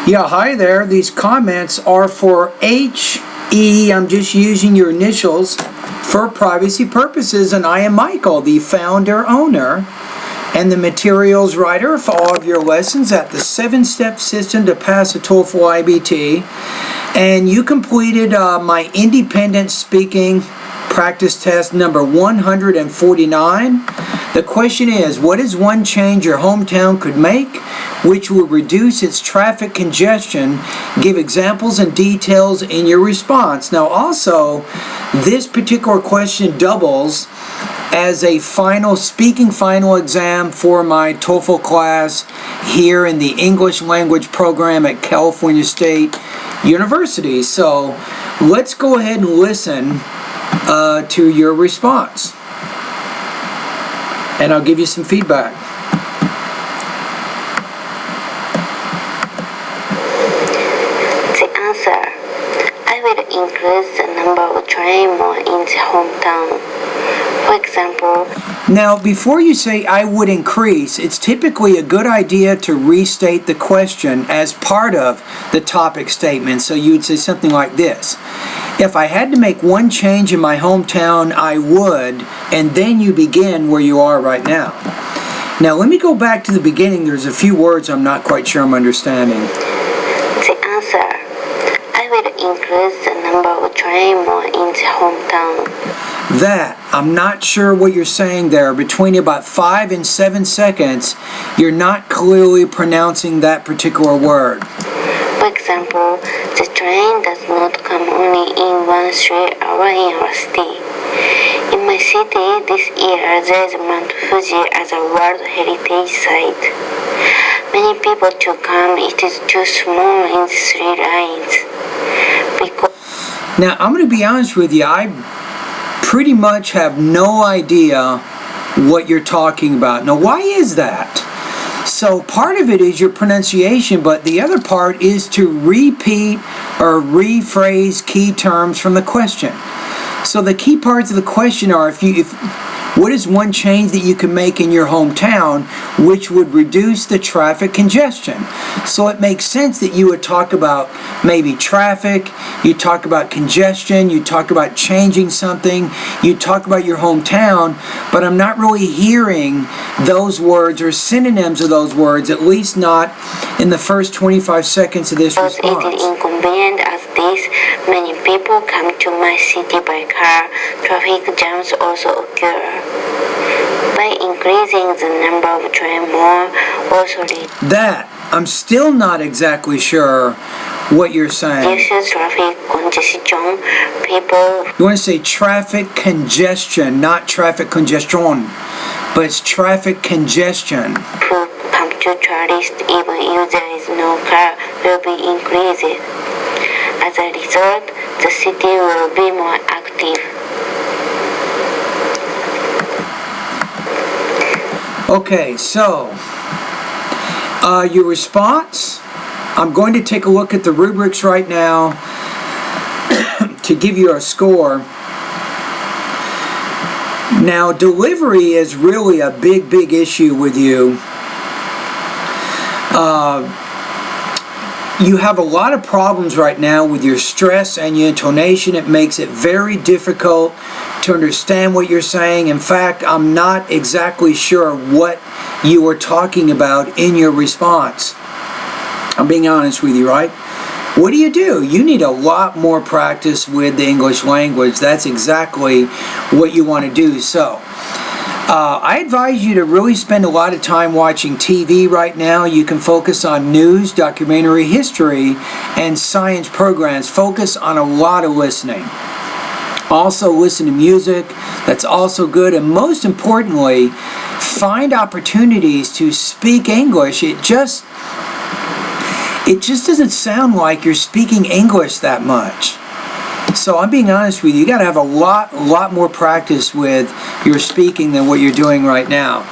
Yeah, hi there. These comments are for H.E. I'm just using your initials for privacy purposes, and I am Michael, the founder, owner, and the materials writer for all of your lessons at the 7-step system to pass a TOEFL IBT. And you completed my independent speaking practice test number 149. The question is, what is one change your hometown could make which will reduce its traffic congestion? Give examples and details in your response. Now also, this particular question doubles as a speaking final exam for my TOEFL class here in the English language program at California State University. So let's go ahead and listen to your response, and I'll give you some feedback. The answer: I will increase the number of trains more in the hometown. For example, now before you say I would increase, it's typically a good idea to restate the question as part of the topic statement. So you would say something like this: if I had to make one change in my hometown, I would, and then you begin where you are right now. Now let me go back to the beginning. There's a few words I'm not quite sure I'm understanding. The answer: I will increase the number of trains more in the hometown. I'm not sure what you're saying there. Between about 5 and 7 seconds, you're not clearly pronouncing that particular word. For example, the train does not come only in 1 3-hour in our city. In my city this year, there is Mount Fuji as a World Heritage Site. Many people to come, it is too small in 3 lines. Now, I'm going to be honest with you, I pretty much have no idea what you're talking about. Now, why is that? So part of it is your pronunciation, but the other part is to repeat or rephrase key terms from the question. So the key parts of the question are, what is one change that you can make in your hometown which would reduce the traffic congestion? So it makes sense that you would talk about maybe traffic, you talk about congestion, you talk about changing something, you talk about your hometown, but I'm not really hearing those words or synonyms of those words, at least not in the first 25 seconds of this response. It is inconvenient as this. Many people come to my city by car. Traffic jams also occur. By increasing the number of trains more, also I'm still not exactly sure what you're saying. This is traffic congestion. People. You want to say traffic congestion, not traffic congestion, but it's traffic congestion. Who come to tourists even if there is no car will be increased. As a result, the city will be more active. Okay, so your response, I'm going to take a look at the rubrics right now to give you a score. Now, delivery is really a big issue with you. You have a lot of problems right now with your stress and your intonation. It makes it very difficult to understand what you're saying. In fact, I'm not exactly sure what you were talking about in your response. I'm being honest with you, right? What do? You need a lot more practice with the English language. That's exactly what you want to do. So, I advise you to really spend a lot of time watching TV right now. You can focus on news, documentary, history, and science programs. Focus on a lot of listening. Also listen to music. That's also good. And most importantly, find opportunities to speak English. It just doesn't sound like you're speaking English that much. So I'm being honest with you. You got to have a lot more practice with your speaking than what you're doing right now.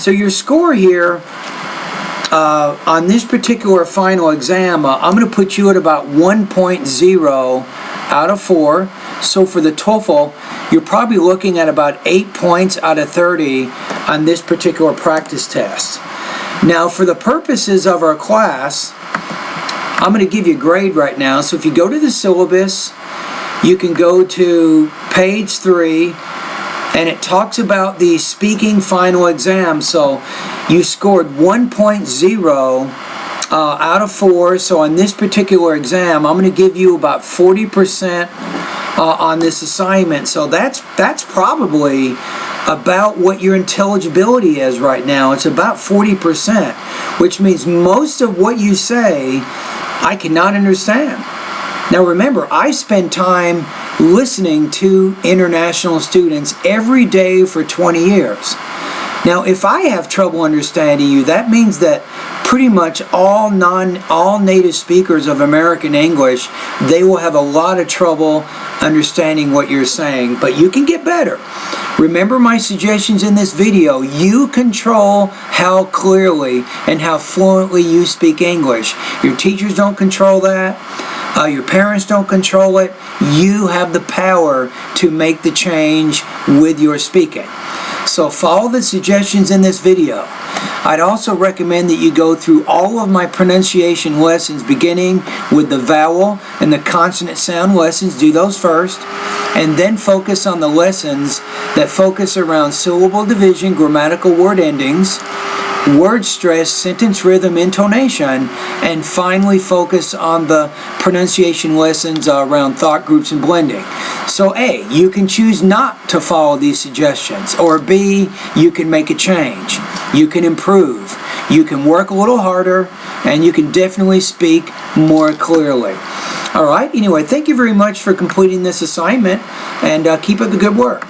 So your score here on this particular final exam, I'm going to put you at about 1.0 out of 4. So for the TOEFL, you're probably looking at about 8 points out of 30 on this particular practice test. Now, for the purposes of our class, I'm going to give you a grade right now. So if you go to the syllabus, you can go to page 3, and it talks about the speaking final exam. So you scored 1.0 out of 4. So on this particular exam, I'm going to give you about 40% on this assignment. So that's probably about what your intelligibility is right now. It's about 40%, which means most of what you say I cannot understand. Now remember, I spend time listening to international students every day for 20 years. Now if I have trouble understanding you, that means that pretty much all native speakers of American English, they will have a lot of trouble understanding what you're saying, but you can get better. Remember my suggestions in this video. You control how clearly and how fluently you speak English. Your teachers don't control that. Your parents don't control it. You have the power to make the change with your speaking. So follow the suggestions in this video. I'd also recommend that you go through all of my pronunciation lessons, beginning with the vowel and the consonant sound lessons. Do those first, and then focus on the lessons that focus around syllable division, grammatical word endings, word stress, sentence rhythm, intonation, and finally focus on the pronunciation lessons around thought groups and blending. So A, you can choose not to follow these suggestions, or B, you can make a change. You can improve. You can work a little harder, and you can definitely speak more clearly. All right, anyway, thank you very much for completing this assignment, and keep up the good work.